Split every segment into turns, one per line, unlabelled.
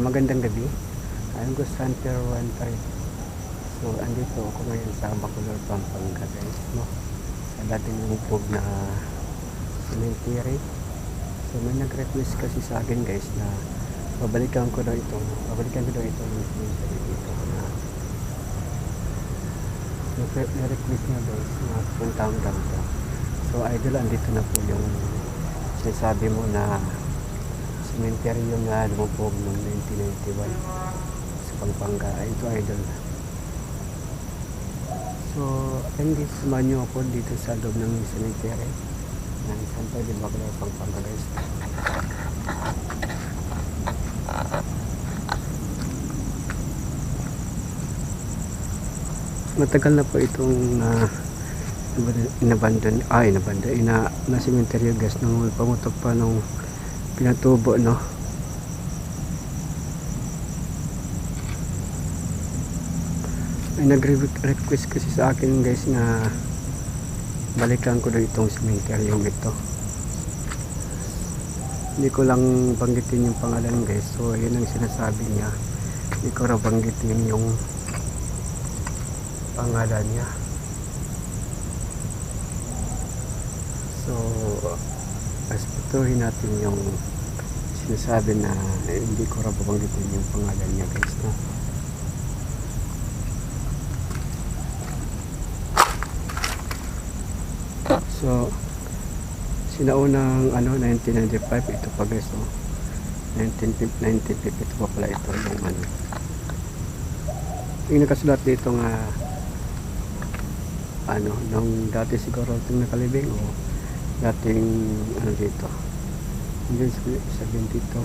magandang gabi. I'm Ghost Hunter 13. So, andito ako ngayon sa Bacolor, Pampanga guys, no? Sa dating lupog na cemetery. So, may nag-request kasi sa akin guys na babalikan ko daw ito ng cemetery dito na na-request niya guys na puntahan daw ito. So, idol, andito na po yung sinasabi mo na cemetery yung lumubog noong 1991 sa Pampanga. Ito idol. So, hindi samahan nyo ako dito sa loob ng cemetery ng Santa de Bacolor, Pampanga guys. Matagal na po itong na cemetery guys, nung pamutok pa nung pinatubo, no? May nag-request kasi sa akin guys na balikan ko daw itong cemetery yung ito. Hindi ko lang banggitin yung pangalan guys, so yun ang sinasabi niya. Hindi ko raw banggitin yung pangalan niya. So respetuhin natin yung sinasabi na hindi ko raw babanggitin yung pangalan niya guys, no? So sinaunang 1995 ito pa guys, so 1950 ito pa pala ito yung yung nakasulat dito nga nung dati siguro itong nakalibing o dating dito hindi sabihin dito.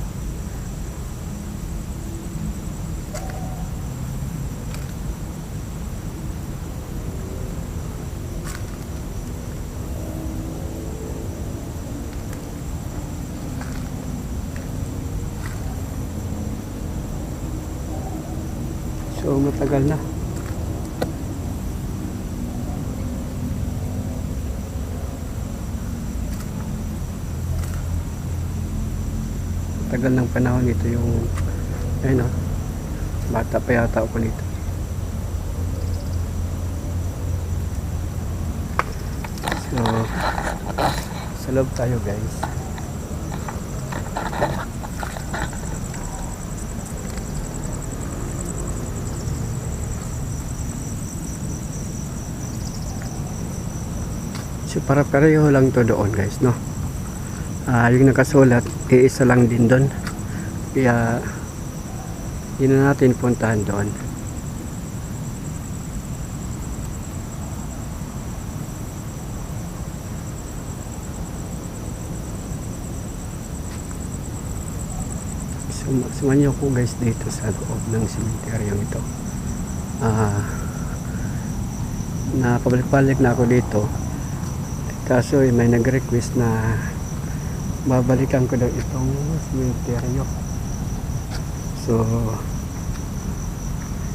So matagal na. Tagal ng panahon ito yung bata pa yata ako nito. So sa loob tayo guys. So para pareho lang to doon guys, no? Yung nakasulat iisa lang din doon, kaya hindi na natin puntahan doon. So samahan niyo ko guys dito sa loob ng cemetery ito. Napabalik-balik na ako dito, kaso may nag-request na babalikan ko daw itong cemetery. So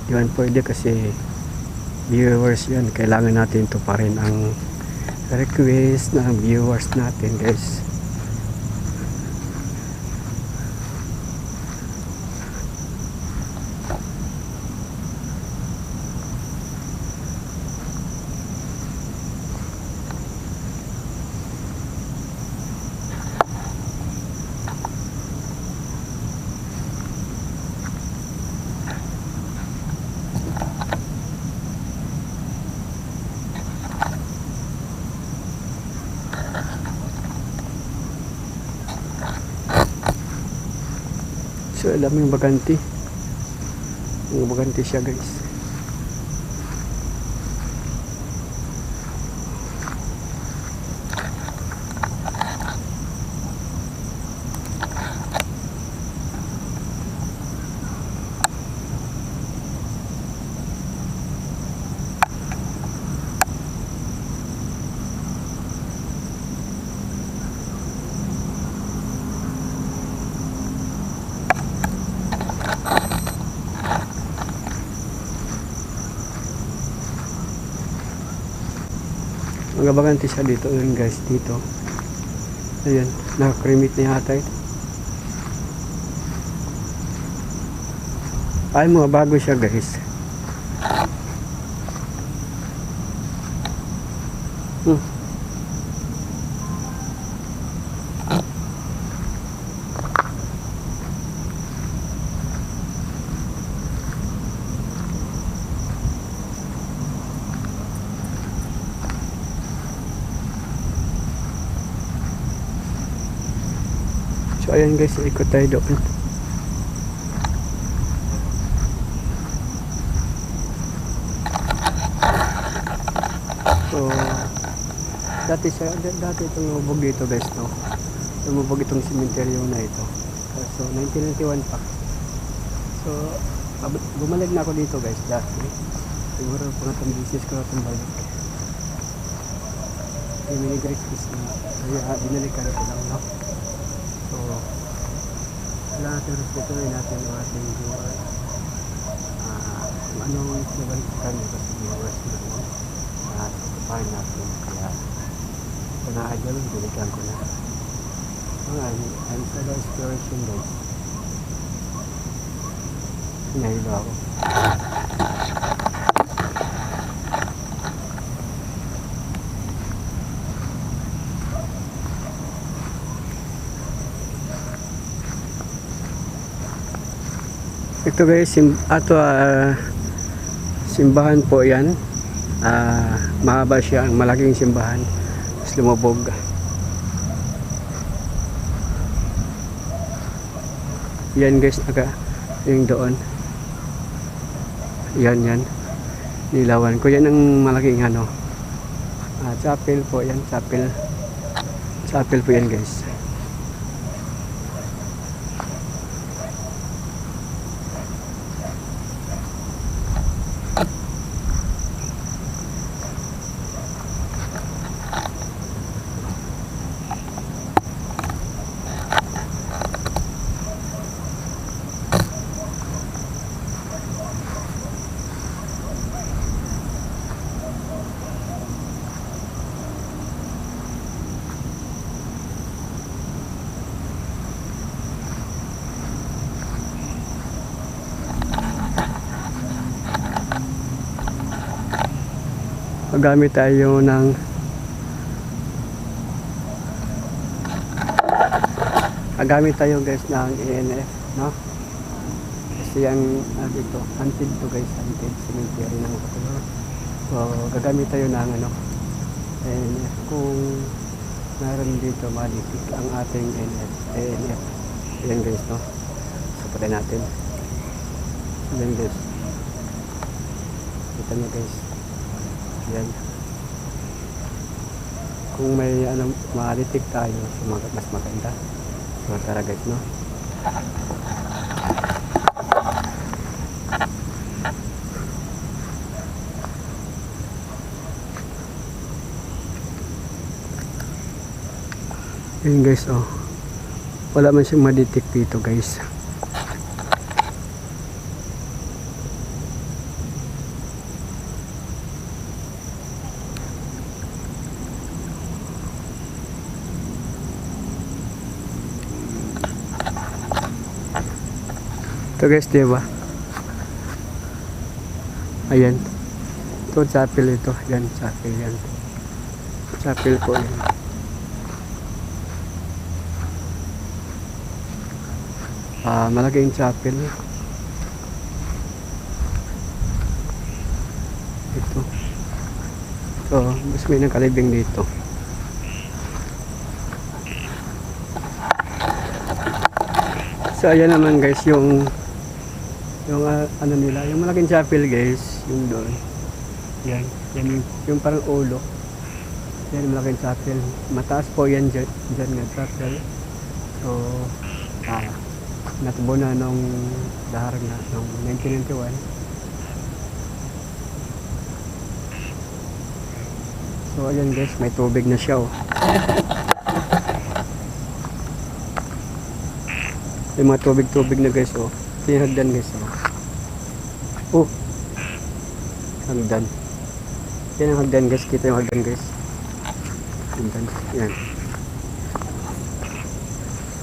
yun pwede kasi viewers yan, kailangan natin to pa rin ang request ng viewers natin guys. So alam mo yung baganti siya guys. Magabagante siya dito yun guys, dito. Ayan, nakakremate na yata ito. Ay, mga bago siya guys. Hmm. So ayan guys, ikot tayo doon. So dati itong lumubog dito guys, no? Lumubog itong cemetery na ito. So 1991 pa. So bumalik na ako dito guys dati. Siguro pangatang business ko na itong balik. Kaya mini-great kiss na. Kaya binalikan ko lang, no? So wala natin respetuloy natin ang ating viewers. Kung anong nabalikan nito sa viewers na, no? Tutupahin natin. Kaya ito na idol, binigyan ko na. I'm so inspiration guys. Nahilo ako. Ito guys, simbahan po yan. Mahaba siya, malaking simbahan. Tapos lumubog. Yan guys, yung doon. Yan. Nilawan ko. Yan ang malaking chapel po yan. Chapel po yan guys. Gamit tayo ng gamit tayo guys ng ENF, no? Kasi ang dito hunted to guys, hunted cemetery ng Bacolor. So gagamit tayo ng ENF kung meron dito malitik ang ating ENF. Yan guys, no? So patay natin. Yan guys, kita nyo guys. Yan. Kung may malitik tayo, mas maganda. So tara guys, no? Yan guys, oh. Wala man siyang maditik dito guys. Ito guys, diba? Ayan. Ito, chapel ito. Yan, chapel yan. Chapel po yan. Malaking chapel. Ito. So, mas may nakalibing dito. So, ayan naman guys, yung nila, yung malaking chapel guys, yung doon. Yan, yung parang ulo. Yan, malaking chapel. Mataas po yan dyan nga chapel. So, natubo na nung dahar na, nung 1991. So, ayan guys, may tubig na siya, oh. Yung mga tubig na guys, oh. Ito yung hagdan guys, oh. Hagdan. Yan ang hagdan guys, kita yung hagdan guys. Hagdan, yan.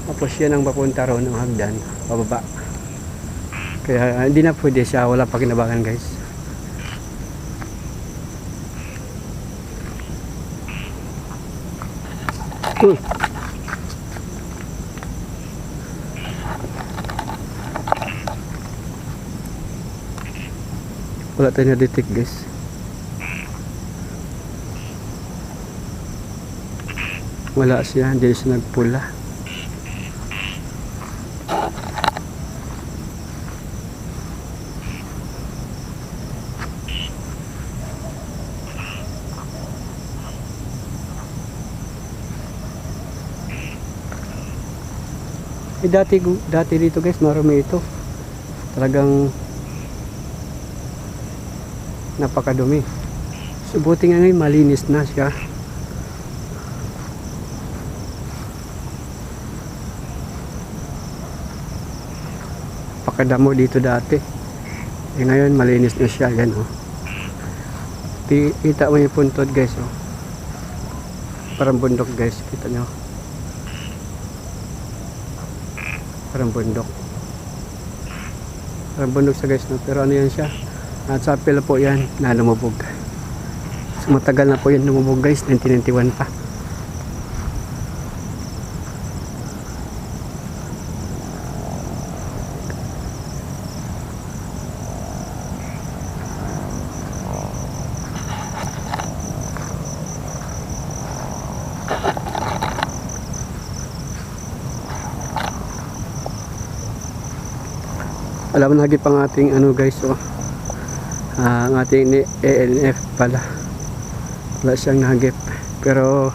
Tapos yan ang papunta roon ng hagdan, pababa. Kaya hindi na pwede siya, wala pakinabangan guys. Wala tayo na-detect guys. Wala siya, hindi siya nagpula. Dati dito guys, marami ito. Talagang napakadumi. So buti nga ngayon malinis na siya. Napakadamo dito dati. Ngayon malinis na siya. Yan oh. Kita mo yung puntod guys oh. Parang bundok guys. Kita nyo. Parang bundok sa guys no? Pero ano yan siya, at sa apel po yan na lumubog. So matagal na po yan lumubog guys, 1991 pa. Alam mo nagip ang ating ano guys oh. Ang ating ANF pala. Wala siyang nagip. Pero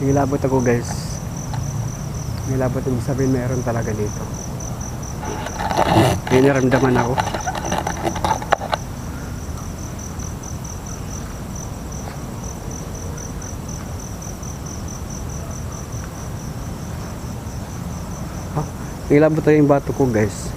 nilabot ako guys. Nilabot ang sabihin mayroon talaga dito. May naramdaman ako. Nilabot na yung bato ko guys.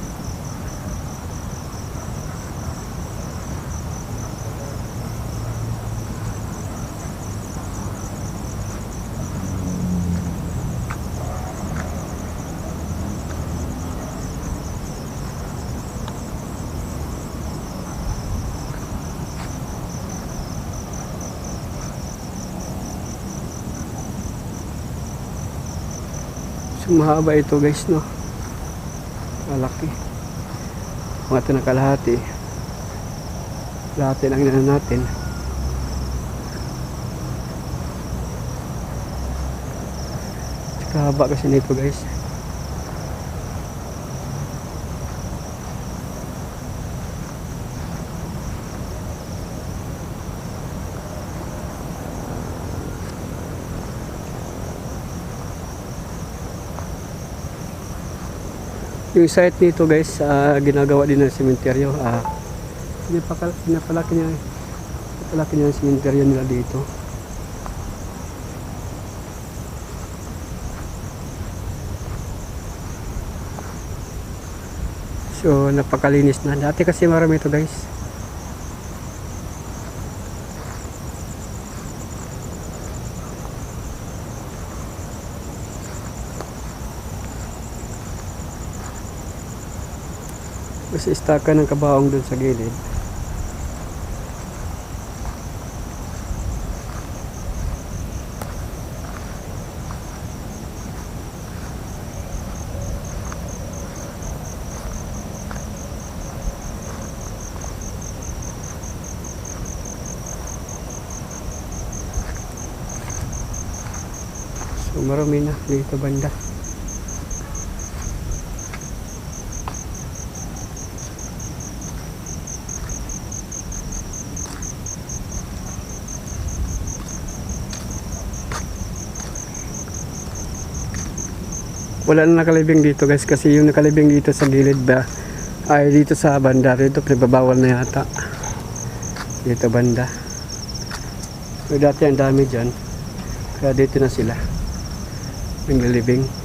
So mahaba ito guys no. Malaki. Mga ito na kalahati. Kalahati lang na natin. Tsaka haba kasi nito guys. Yung site nito guys, ginagawa din ng sementeryo. Pinapalaki niya ang sementeryo nila dito. So napakalinis na. Dati kasi marami ito guys. Kasi istaka ng kabaong dun sa gilid. So marami na dito banda. Wala na nakalibing dito guys, kasi yung nakalibing dito sa gilid ba ay dito sa banda dito, pinagbabawal na yata dito banda. So dati ang dami dyan, kaya dito na sila naglilibing.